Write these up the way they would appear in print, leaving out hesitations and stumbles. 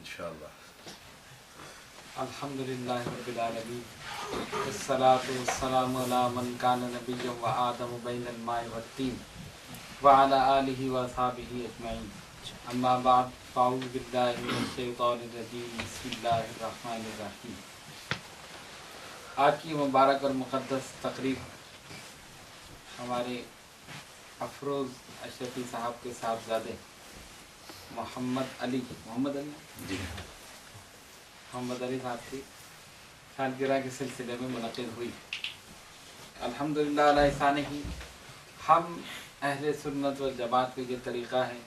انشاءاللہ. الحمدللہ رب العالمین والصلاة والسلام علی من کان نبیا و آدم بین الماء والطین وعلی آلہ واصحابہ اجمعین. اما بعد فاعوذ باللہ من الشیطان الرجیم. بسم اللہ الرحمن الرحیم. آج کی مبارک اور مقدس تقریب ہمارے افروز اشرفی صاحب کے صاحبزادے محمد علی صاحب کی سالگرہ کے سلسلے میں منعقد ہوئی. الحمدللہ علی احسانہ. ہم اہل سنت والجماعت کا یہ طریقہ ہے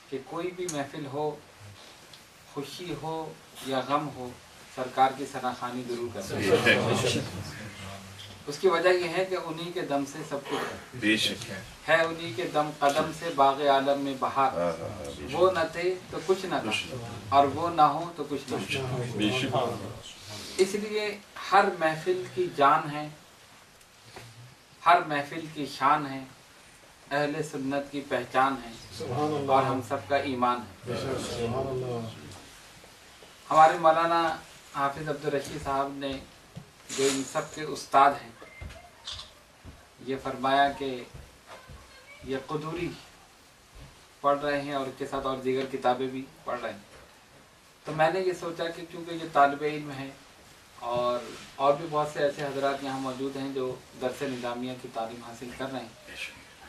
کہ کوئی بھی محفل ہو، خوشی ہو یا غم ہو، سرکار کی ثناخوانی ضرور کرتے ہیں. اس کی وجہ یہ ہے کہ انہی کے دم سے سب کچھ ہے، انہی کے دم قدم سے باغ عالم میں بہار. وہ نہ تھے تو کچھ نہ تھا، اور وہ نہ ہو تو کچھ نہ ہو. اس لیے ہر محفل کی جان ہے، ہر محفل کی شان ہے، اہل سنت کی پہچان ہے، اور ہم سب کا ایمان ہے. ہمارے مولانا حافظ عبدالرشید صاحب نے جو ان سب کے استاد ہیں، یہ فرمایا کہ یہ قدوری پڑھ رہے ہیں اور اس کے ساتھ اور دیگر کتابیں بھی پڑھ رہے ہیں. تو میں نے یہ سوچا کہ چونکہ یہ طالب علم ہے اور بھی بہت سے ایسے حضرات یہاں موجود ہیں جو درس نظامیہ کی تعلیم حاصل کر رہے ہیں،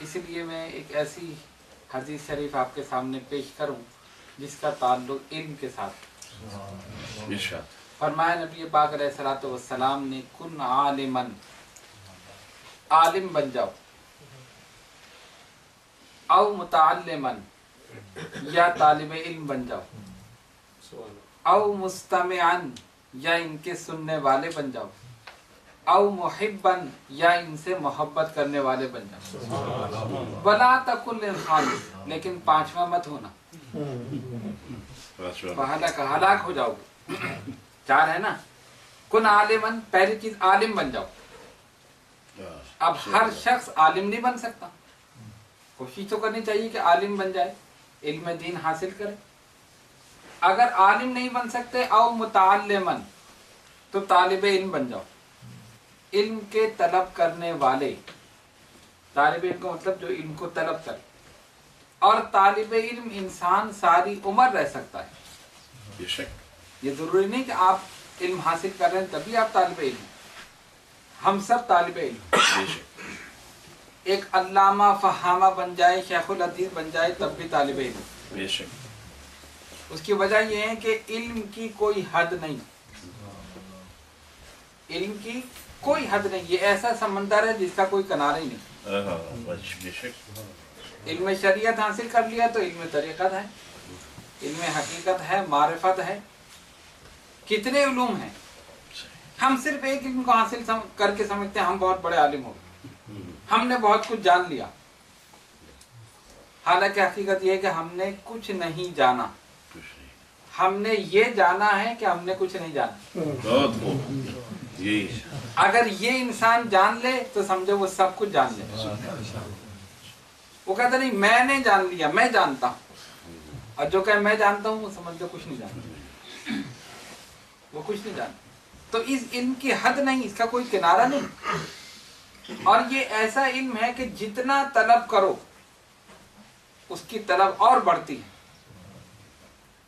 اس لیے میں ایک ایسی حدیث شریف آپ کے سامنے پیش کروں جس کا تعلق علم کے ساتھ. فرمایا نبی پاک علیہ الصلوۃ والسلام نے، کن عالمن، عالم بن جاؤ، او متعلمن، یا طالب علم بن جاؤ، او مستمعن، یا ان کے سننے والے بن جاؤ، او محبن، یا ان سے محبت کرنے والے بن جاؤ. ولا تکن للخامس، لیکن پانچواں مت ہونا، ہلاک ہو جاؤ گے. چار ہے نا. کن عالمن، پہلی چیز عالم بن جاؤ. اب ہر شخص عالم نہیں بن سکتا، کوشش تو کرنی چاہیے کہ عالم بن جائے، علم دین حاصل کرے. اگر عالم نہیں بن سکتے، او متعلمن، تو طالب علم بن جاؤ، علم کے طلب کرنے والے. طالب علم کا مطلب جو علم کو طلب کرے. اور طالب علم انسان ساری عمر رہ سکتا ہے. یہ ضروری نہیں کہ آپ علم حاصل کر رہے ہیں تبھی آپ طالب علم ہیں. ہم سب طالب علم. ایک علامہ فہامہ بن جائے، شیخ الحدیث بن جائے، تب بھی طالب علم. اس کی وجہ یہ ہے کہ علم کی کوئی حد نہیں، علم کی کوئی حد نہیں. یہ ایسا سمندر ہے جس کا کوئی کنارہ ہی نہیں. علم شریعت حاصل کر لیا تو علم طریقت ہے، علم حقیقت ہے، معرفت ہے. کتنے علوم ہیں. ہم صرف ایک علم کو حاصل کر کے سمجھتے ہیں ہم بہت بڑے عالم ہو گئے، ہم نے بہت کچھ جان لیا. حالانکہ حقیقت یہ ہے کہ ہم نے کچھ نہیں جانا. ہم نے یہ جانا ہے کہ ہم نے کچھ نہیں جانا. اگر یہ انسان جان لے تو سمجھو وہ سب کچھ جان لے. وہ کہتا نہیں میں نے جان لیا، میں جانتا ہوں. اور جو کہ میں جانتا ہوں وہ سمجھ لو کچھ نہیں جانتا، وہ کچھ نہیں جانتا. تو اس علم کی حد نہیں، اس کا کوئی کنارہ نہیں. اور یہ ایسا علم ہے کہ جتنا طلب کرو اس کی طلب اور بڑھتی ہے،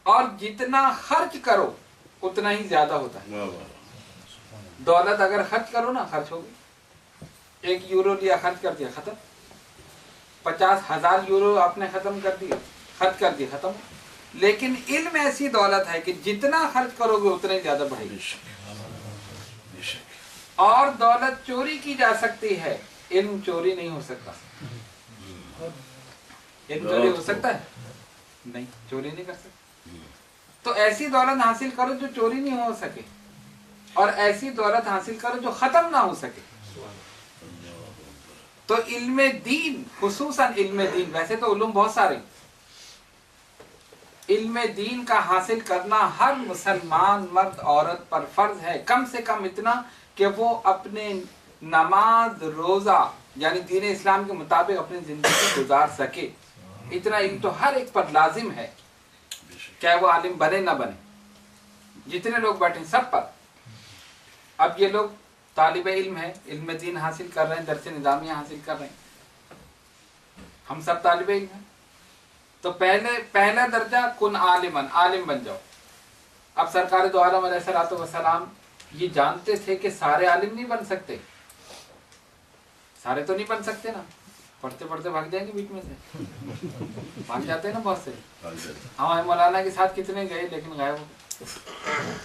اور جتنا خرچ کرو اتنا ہی زیادہ ہوتا ہے. دولت اگر خرچ کرو نا، خرچ ہوگی. 1 یورو لیا، خرچ کر دیا، ختم. 50,000 یورو آپ نے ختم کر دیا، خرچ کر دیا، ختم. لیکن علم ایسی دولت ہے کہ جتنا خرچ کرو گے اتنا ہی زیادہ بڑھے گی. اور دولت چوری کی جا سکتی ہے، علم چوری نہیں ہو سکتا. علم چوری ہو سکتا ہے؟ نہیں، چوری نہیں کر سکتا. تو ایسی دولت حاصل کرو جو چوری نہیں ہو سکے، اور ایسی دولت حاصل کرو جو ختم نہ ہو سکے. تو علم دین، خصوصاً علم دین، ویسے تو علوم بہت سارے، علم دین کا حاصل کرنا ہر مسلمان مرد عورت پر فرض ہے. کم سے کم اتنا کہ وہ اپنے نماز روزہ یعنی دین اسلام کے مطابق اپنی زندگی گزار سکے. اتنا علم تو ہر ایک پر لازم ہے. चाहे वो आलिम बने ना बने, जितने लोग बैठे सब पर। अब ये लोग तालिबे इल्म है, इल्म दीन हासिल कर रहे हैं, दर्स निज़ामिया हासिल कर रहे हैं, हम सब तालिबे इल्म हैं। तो पहला दर्जा कुन आलिमन, आलिम बन जाओ। अब सरकार दो आलम अलैहिस्सलातु वस्सलाम ये जानते थे कि सारे आलिम नहीं बन सकते, सारे तो नहीं बन सकते ना, पढ़ते पढ़ते भाग जाएंगे बीच में से, भाग जाते हैं ना बहुत से। हमारे मौलाना के साथ कितने गए लेकिन गायब हो गए।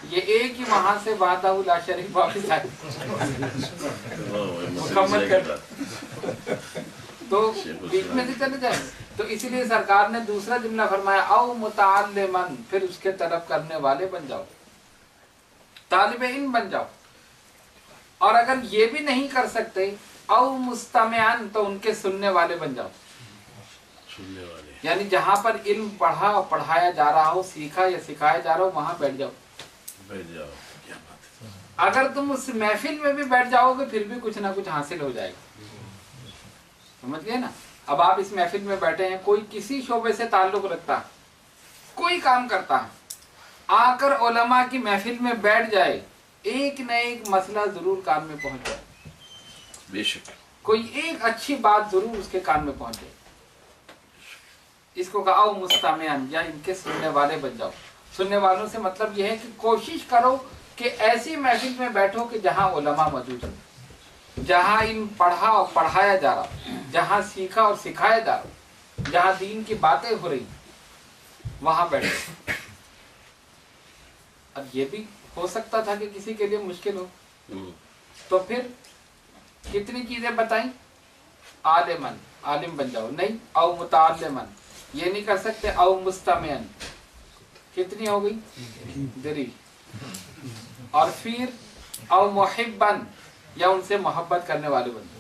ये एक ही वहां से वादा शरीफ वापिस आए मुकम्मल कर, तो बीच में से चले जाए। तो इसीलिए सरकार ने दूसरा जुमला फरमाया औ मुतअल्लिमन, फिर उसके तलब करने वाले बन जाओ, तालिबे इल्म बन जाओ। और अगर ये भी नहीं कर सकते औ मुस्तमिअन, तो उनके सुनने वाले बन जाओ, सुनने वाले, यानी जहाँ पर इल्म पढ़ा और पढ़ाया जा रहा हो, सीखा या सिखाया जा रहा हो, वहां बैठ जाओ। क्या बात है। अगर तुम उस महफिल में भी बैठ जाओगे फिर भी कुछ ना कुछ हासिल हो जाएगा, समझ गए ना। अब आप इस महफिल में बैठे हैं, कोई किसी शोबे से ताल्लुक रखता है, कोई काम करता है, आकर उलमा की महफिल में बैठ जाए, एक न एक मसला जरूर कान में पहुंच जाए, बेशक कोई एक अच्छी बात जरूर उसके कान में पहुंचे। इसको कहा मुस्तमिअन, या इनके सुनने वाले बन जाओ। सुनने वालों से मतलब यह है कि कोशिश करो कि ऐसी महफिल में बैठो कि जहां उलमा मौजूद हो, जहां इन पढ़ा और पढ़ाया जा रहा, जहां सीखा और सिखाया जा रहा, जहां दीन की बातें हो रही, वहां बैठो। अब ये भी हो सकता था कि किसी के लिए मुश्किल हो, तो फिर कितनी चीजें बताई, आलिमन, आलिम बन जाओ, नहीं औ मुतअल्लिमन, ये नहीं कर सकते, औ मुस्तमिअन, कितनी हो गई, दरी। और फिर औ मुहिब्बन, या उनसे मोहब्बत करने वाले बन जाओ।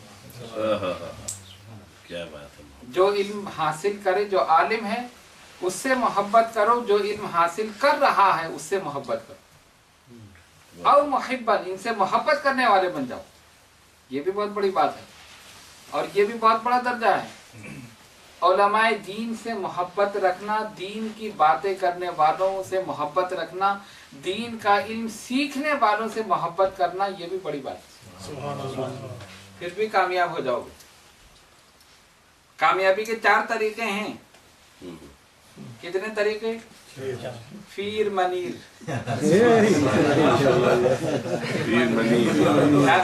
क्या बात है। जो इल्म हासिल करे, जो आलिम है उससे मोहब्बत करो, जो इल्म हासिल कर रहा है उससे मोहब्बत करो। औ मुहिब्बन, इनसे मोहब्बत करने वाले बन जाओ। ये भी बहुत बड़ी बात है और ये भी बहुत बड़ा दर्जा है। उलमाए दीन से मोहब्बत रखना, दीन की बातें करने वालों से मोहब्बत रखना, दीन का इल्म सीखने वालों से मोहब्बत करना, ये भी बड़ी बात है। फिर भी कामयाब हो जाओगे। कामयाबी के 4 तरीके हैं। कितने तरीके? फीर मनीर, 4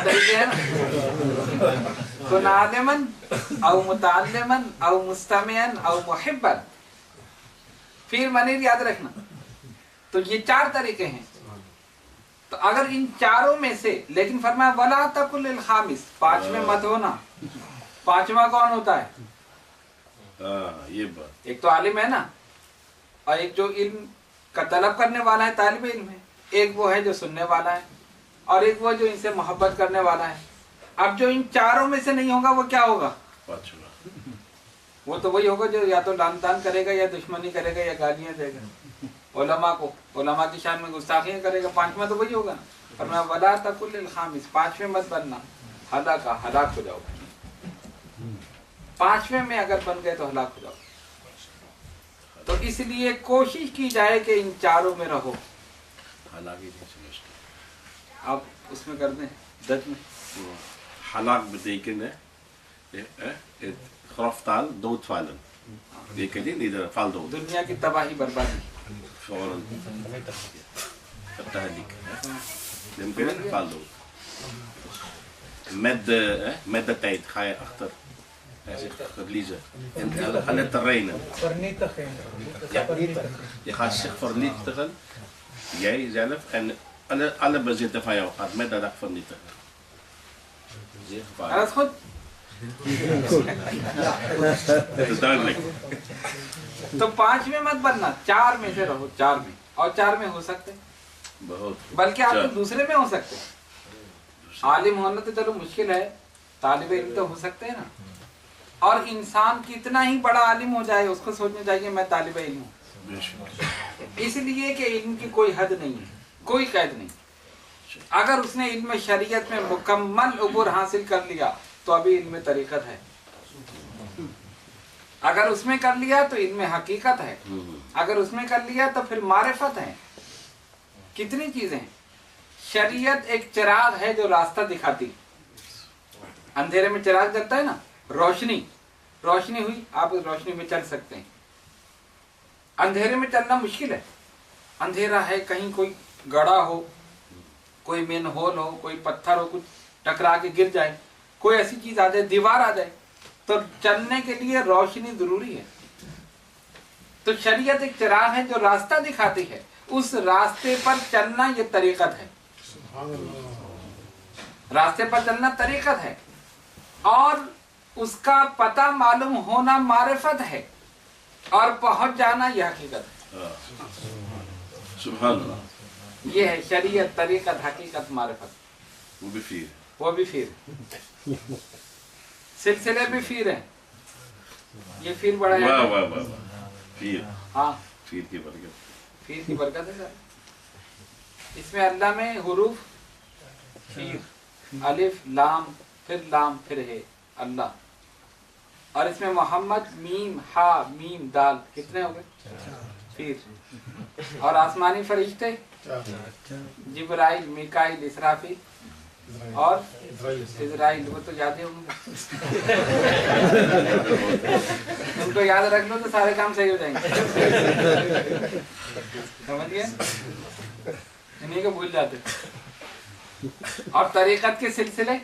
तरीके हैं ना। कुन आलिमन औ मुतअल्लिमन औ मुस्तमिअन औ मुहिब्बन। फीर मनीर याद रखना। तो ये 4 तरीके हैं। तो अगर इन चारों में से, लेकिन फरमाया वला तकुल लिल खामिस, 5वें मत होना। 5वां कौन होता है? ये बात, एक तो आलिम है ना, और एक जो इल्म का तलब करने वाला है, तालिब इल्म है, एक वो है जो सुनने वाला है, और एक वो जो इनसे मोहब्बत करने वाला है। अब जो इन चारों में से नहीं होगा वो क्या होगा? वो तो वही होगा जो या तो लान तान करेगा, या दुश्मनी करेगा, या गालियां देगा उलमा को, उलमा की शान में गुस्ताखियां करेगा। 5वां तो वही होगा ना। पर मैं वला तकुल लिल खामिस, 5वें मत बनना, हलाक हो जाओ। 5वें में अगर बन गए तो हलाक हो जाओ। तो इसलिए कोशिश की जाए कि इन चारों में रहो। हालांकि नहीं समझते आप उसमें कर दें Dutch में. Halak betekent het graftaal doodvallen. Betekent niet ieder val dood. दुनिया की तबाही बर्बादी. Gewoon een tahalik. Dan ben je val dood. Met de tijd ga je achter. Hij zegt verliezen. En alle terreinen. Vernietigen. Ja, je gaat zich vernietigen. Jij zelf en alle bezitten van jou gaat met de dag vernietigen. Zeer gevaarlijk. Dat is goed. Dat is duidelijk. तो 5 में मत बनना, 4 में से रहो, 4 में, और 4 में हो सकते, बल्कि आप तो दूसरे में हो सकते। आलिम होना तो चलो मुश्किल है, तालिब इल्म तो हो सकते हैं ना। और इंसान कितना ही बड़ा आलिम हो जाए, उसको सोचना चाहिए मैं तालिब इल्म हूँ। इसलिए कि इल्म की कोई हद नहीं है, कोई कैद नहीं। अगर उसने इल्म शरीयत में मुकम्मल उबूर हासिल कर लिया तो अभी इल्म तरीकत है। اگر اس میں کر لیا تو علم حقیقت ہے، اگر اس میں کر لیا تو پھر معرفت ہے. کتنی چیزیں ہیں. شریعت ایک چراغ ہے جو راستہ دکھاتی. اندھیرے میں چراغ جلتا ہے نا، روشنی ہوئی، آپ اس روشنی میں چل سکتے ہیں. اندھیرے میں چلنا مشکل ہے، اندھیرا ہے، کہیں کوئی گڑھا ہو، کوئی مین ہول ہو، کوئی پتھر ہو، کچھ ٹکرا کے گر جائے، کوئی ایسی چیز آ جائے، دیوار آ جائے، تو چلنے کے لیے روشنی ضروری ہے. تو شریعت ایک چراغ ہے جو راستہ دکھاتی ہے، اس راستے پر چلنا یہ طریقت ہے. راستے پر چلنا طریقت ہے، اور اس کا پتہ معلوم ہونا معرفت ہے، اور پہنچ جانا یہ حقیقت ہے. سبحان اللہ. یہ ہے شریعت، طریقت، حقیقت، معرفت. وہ بھی پھر سلسلے بھی پھر ہیں. یہ پھر بڑا ہے. واہ واہ واہ. پیر. ہاں، پیر کی برکت. پھر کی برکت ہے سر. اس میں اللہ میں حروف پھر، الف لام، پھر لام، پھر ہے اللہ. اور اس میں محمد، میم، ہا، میم، دال، کتنے ہو گئے؟ پھر. اور آسمانی فرشتے جبرائیل، میکائیل، اسرافیل اور اسرائیل. وہ تو یاد ہی ہوں گے، ان کو یاد رکھ لو تو سارے کام صحیح ہو جائیں گے. سمجھ گئے؟ انہیں کو بھول جاتے. اور طریقت کے سلسلے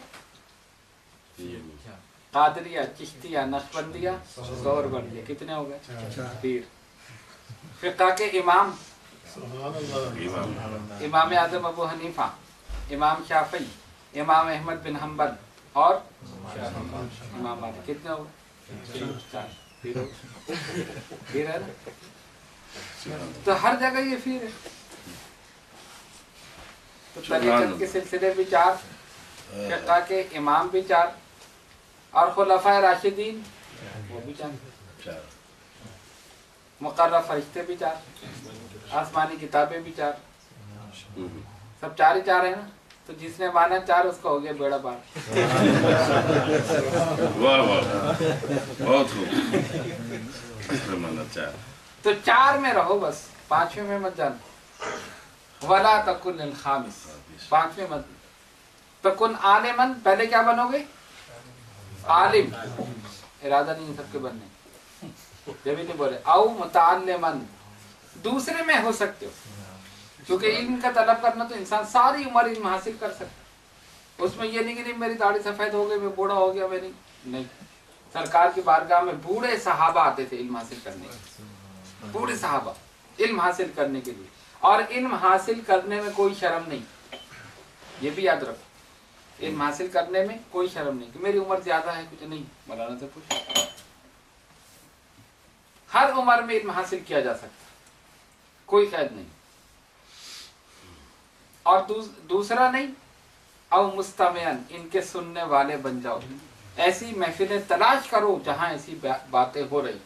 قادریہ، چشتیہ، نقشبندیہ، سہروردیہ، کتنے ہو گئے؟ پیر. فقہ کے امام امام اعظم ابو حنیفہ، امام شافعی، امام احمد بن حنبل اور امام مالک. کتنے ہو گئے؟ 4. پیر ہے نا. تو ہر جگہ یہ پیر ہے. تو طریقت کے سلسلے بھی 4، فقہ کے امام بھی 4، اور خلفائے راشدین وہ بھی 4، مقرر فرشتے بھی 4، آسمانی کتابیں بھی 4. سب 4 ہی 4 ہیں نا. تو جس نے مانا 4 اس کا ہو گیا بیڑا پار. واہ واہ، بہت خوب. تو 4 میں رہو بس، 5ویں میں مت جانا. ولا تکن الخامس، 5ویں مت. تکن عالمن، پہلے کیا بنو گے؟ عالم. ارادہ نہیں سب کے بننے، جب ہی نہیں بولے. او متعلمن، دوسرے میں ہو سکتے ہو، کیونکہ علم کا طلب کرنا تو انسان ساری عمر علم حاصل کر سکتا. اس میں یہ نہیں کہ نہیں میری داڑھی سفید ہو گئی، میں بوڑھا ہو گیا، میں نہیں. سرکار کی بارگاہ میں بوڑھے صحابہ آتے تھے علم حاصل کرنے کے، بوڑھے صحابہ علم حاصل کرنے کے لیے. اور علم حاصل کرنے میں کوئی شرم نہیں، یہ بھی یاد رکھو. علم حاصل کرنے میں کوئی شرم نہیں کہ میری عمر زیادہ ہے، کچھ نہیں، مولانا سے پوچھ. ہر عمر میں علم حاصل کیا جا سکتا، کوئی قید نہیں. اور دوسرا نہیں، او مستمعن، ان کے سننے والے بن جاؤ. ایسی محفلیں تلاش کرو جہاں ایسی باتیں ہو رہی،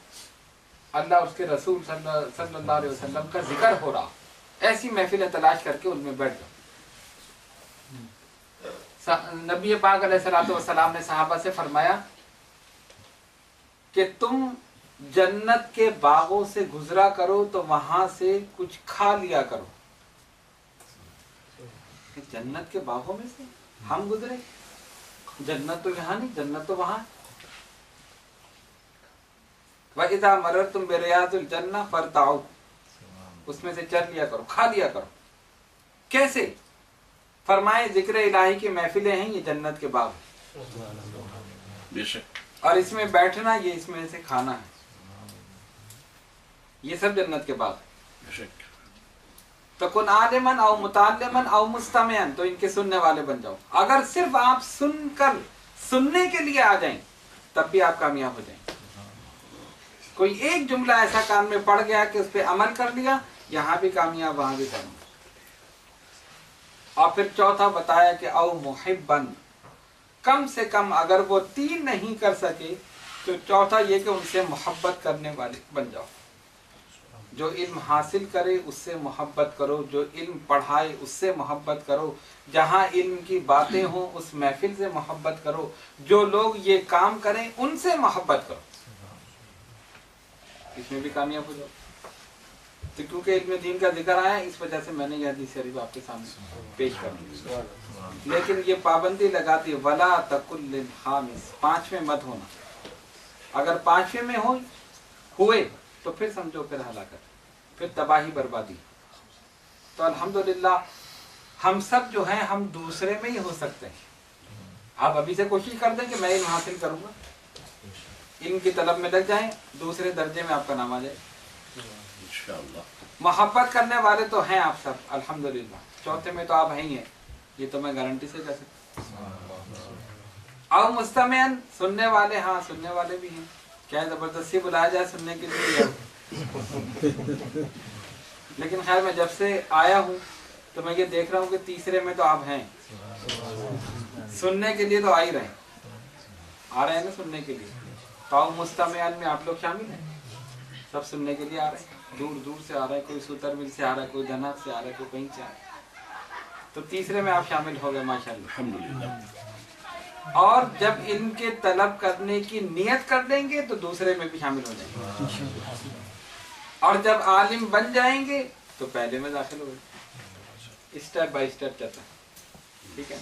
اللہ اور اس کے رسول صلی اللہ علیہ وسلم کا ذکر ہو رہا، ایسی محفلیں تلاش کر کے ان میں بیٹھ جاؤ. نبی پاک علیہ الصلوۃ والسلام نے صحابہ سے فرمایا کہ تم جنت کے باغوں سے گزرا کرو تو وہاں سے کچھ کھا لیا کرو. جنت کے باغوں میں سے ہم گزرے، جنت تو یہاں نہیں، جنت تو وہاں. وَإِذَا مَرَرْتُمْ بِرِيَاضِ الْجَنَّةِ فَارْتَعُوا، اس میں سے چل لیا کرو، کھا لیا کرو. کیسے؟ فرمائے ذکر الہی کی محفلیں ہیں یہ جنت کے باغ، بے شک. اور اس میں بیٹھنا یہ اس میں سے کھانا ہے، یہ سب جنت کے باغ. بے شک. تکن عالمن او متعلمن او مستمعن، تو ان کے سننے والے بن جاؤ. اگر صرف آپ سن کر سننے کے لیے آ جائیں تب بھی آپ کامیاب ہو جائیں. کوئی ایک جملہ ایسا کان میں پڑ گیا کہ اس پہ عمل کر لیا، یہاں بھی کامیاب وہاں بھی کامیاب. اور پھر چوتھا بتایا کہ او محبن، کم سے کم اگر وہ 3 نہیں کر سکے تو چوتھا یہ کہ ان سے محبت کرنے والے بن جاؤ. جو علم حاصل کرے اس سے محبت کرو، جو علم پڑھائے اس سے محبت کرو، جہاں علم کی باتیں ہوں اس محفل سے محبت کرو، جو لوگ یہ کام کریں ان سے محبت کرو. इसमें भी कामयाब हो जाओ। तो क्योंकि इल्म दीन का जिक्र आया, इस वजह से मैंने यह हदीस शरीफ आपके सामने पेश कर दी। लेकिन ये पाबंदी लगाती, वला तकुल लिल खामिस, 5वें मत होना। अगर 5वें में हुए तो फिर समझो फिर हलाकत, फिर तबाही बर्बादी। तो अल्हम्दुलिल्लाह हम सब जो हैं हम दूसरे में ही हो सकते हैं। आप अभी से कोशिश कर दें कि मैं इल्म हासिल करूंगा, इल्म की तलब में लग जाएं, दूसरे दर्जे में आपका नाम आ जाए इंशाअल्लाह। मोहब्बत करने वाले तो हैं आप सब अल्हम्दुलिल्लाह, चौथे में तो आप हैं ही हैं, ये तो मैं गारंटी से कह सकता हूँ। और मुस्तमिअन, सुनने वाले, हाँ सुनने वाले भी हैं, क्या जबरदस्ती बुलाया जाए सुनने के लिए। लेकिन खैर मैं जब से आया हूँ तो मैं ये देख रहा हूँ कि तीसरे में तो आप हैं, सुनने के लिए तो आ ही रहे हैं ना सुनने के लिए। तो मुस्तमिअन में आप लोग शामिल हैं, सब सुनने के लिए आ रहे हैं, दूर दूर से आ रहा है, कोई सुतरबिल से आ रहा है, कोई धनात से आ रहा है, कोई कहीं से आ रहा है। तो तीसरे में आप शामिल हो गए माशाअल्लाह अल्हम्दुलिल्लाह। और जब इनके तलब करने की नियत कर देंगे तो दूसरे में भी शामिल हो जाएंगे, और जब आलिम बन जाएंगे तो पहले में दाखिल हो गए। स्टेप बाय स्टेप चलता है, ठीक है।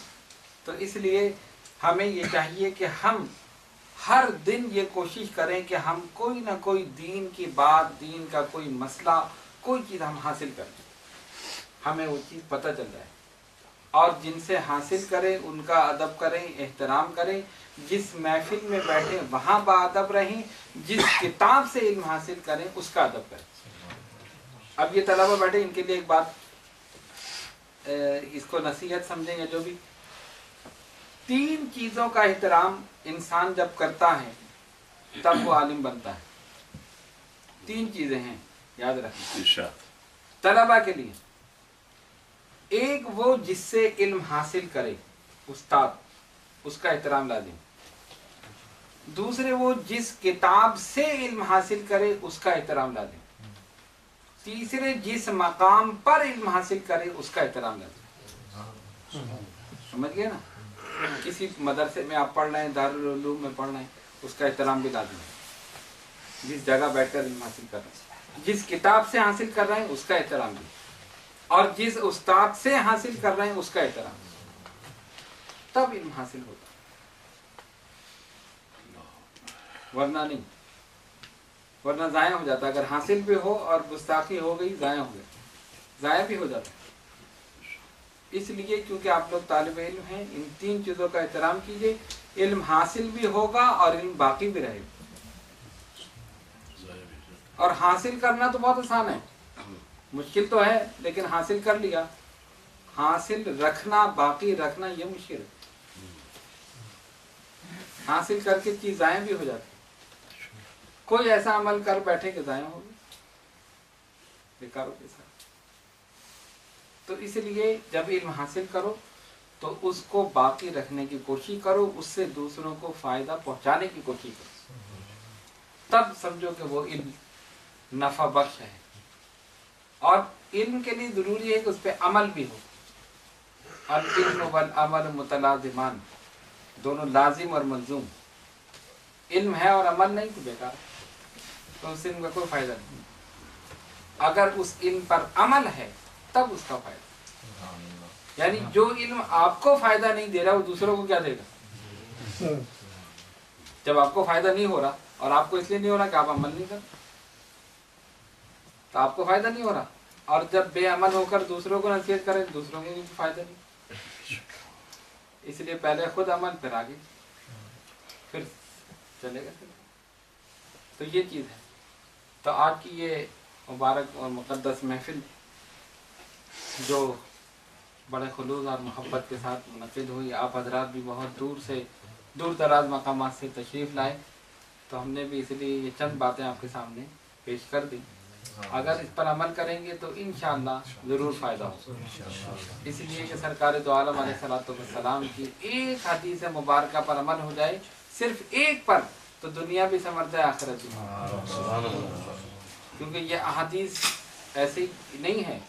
तो इसलिए हमें ये चाहिए कि हम हर दिन ये कोशिश करें कि हम कोई ना कोई दीन की बात, दीन का कोई मसला, कोई चीज़ हम हासिल करें, हमें वो चीज़ पता चल जाए। और जिनसे हासिल करें उनका अदब करें, एहतराम करें, जिस महफिल में बैठे वहाँ बाअदब रहें, जिस किताब से इल्म हासिल करें उसका अदब करें। अब ये तलबा बैठे, इनके लिए एक बात, इसको नसीहत समझेंगे जो भी, 3 चीज़ों का एहतराम इंसान जब करता है तब वो आलिम बनता है। 3 चीज़ें हैं, याद रखें तलबा के लिए। एक, वो जिससे इल्म हासिल करे, उस्ताद, उसका एहतराम लाजिम। दूसरे, वो जिस किताब से इल्म हासिल करे उसका एहतराम लाजिम। तीसरे, जिस मकाम पर इल्म हासिल करे उसका एहतराम लाजिम। समझ गए ना? किसी मदरसे में आप पढ़ रहे हैं, दारुल उलूम में पढ़ रहे हैं, उसका एहतराम भी लाजिम है। जिस जगह बैठकर इल्म हासिल कर रहे हैं, जिस किताब से हासिल कर रहे हैं उसका एहतराम भी, और जिस उस्ताद से हासिल कर रहे हैं उसका एहतराम, तब इल्म हासिल होता, वरना नहीं, वरना ज़ाया हो जाता। अगर हासिल भी हो और गुस्ताखी हो गई, ज़ाया हो गया, ज़ाया भी हो जाता। इसलिए क्योंकि आप लोग तालिब इल्म हैं, इन 3 चीज़ों का एहतराम कीजिए, इल्म हासिल भी होगा और इल्म बाकी भी रहेगा। और हासिल करना तो बहुत आसान है, मुश्किल तो है, लेकिन हासिल कर लिया। हासिल रखना, बाकी रखना, ये मुश्किल है। हासिल करके चीज ज़ाया भी हो जाती। कोई ऐसा अमल कर बैठे कि ज़ाया होगी, बेकारों के साथ। तो इसलिए जब इल्म हासिल करो तो उसको बाकी रखने की कोशिश करो, उससे दूसरों को फायदा पहुंचाने की कोशिश करो, तब समझो कि वो इल्म नफा बख्श है। और इल्म के लिए जरूरी है कि उस पर अमल भी हो। अल इल्म वल अमल मुतलाजिमान, दोनों लाजिम और मलजूम। इल्म है और अमल नहीं तो बेकार, तो उस इल्म का कोई फायदा नहीं। अगर उस इल्म पर अमल है तब उसका फायदा, यानी जो इल्म आपको फायदा नहीं दे रहा वो दूसरों को क्या देगा। जब आपको फायदा नहीं हो रहा, और आपको इसलिए नहीं हो रहा कि आप अमल नहीं कर, तो आपको फायदा नहीं हो रहा। और जब बेअमल होकर दूसरों को नसीहत करें, दूसरों को भी फायदा नहीं। इसलिए पहले खुद अमल, फिर आगे, फिर चलेगा। तो ये चीज़ है। तो आज की ये मुबारक और मुक़द्दस महफिल जो बड़े खुलूस और मोहब्बत के साथ मुनक़िद हुई, आप हजरात भी बहुत दूर से, दूर दराज मकामात से तशरीफ़ लाए, तो हमने भी इसलिए ये चंद बातें आपके सामने पेश कर दी। अगर इस पर अमल करेंगे तो इंशाअल्लाह ज़रूर फ़ायदा होगा। इसलिए कि सरकार दो आलम अलैहिस्सलाम की एक हदीस मुबारक पर अमल हो जाए, सिर्फ एक पर, तो दुनिया भी समझ जाए, आखिरत भी। क्योंकि ये अहादीस ऐसी नहीं है,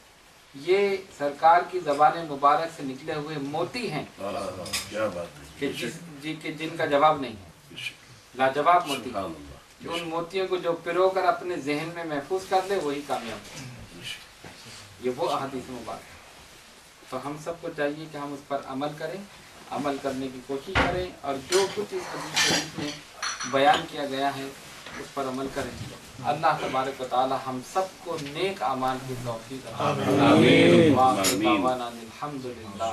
ये सरकार की ज़बान मुबारक से निकले हुए मोती हैं। क्या बात है कि जिनका जवाब नहीं है, लाजवाब मोती। کہ ان موتیوں کو جو پرو کر اپنے ذہن میں محفوظ کر لے وہی کامیاب ہے. یہ وہ احادیث مبارک ہے. تو ہم سب کو چاہیے کہ ہم اس پر عمل کریں، عمل کرنے کی کوشش کریں، اور جو کچھ اس حدیث شریف میں بیان کیا گیا ہے اس پر عمل کریں. اللہ تبارک و تعالی ہم سب کو نیک اعمال کی توفیق عطا فرمائے. آمین. الحمد للہ.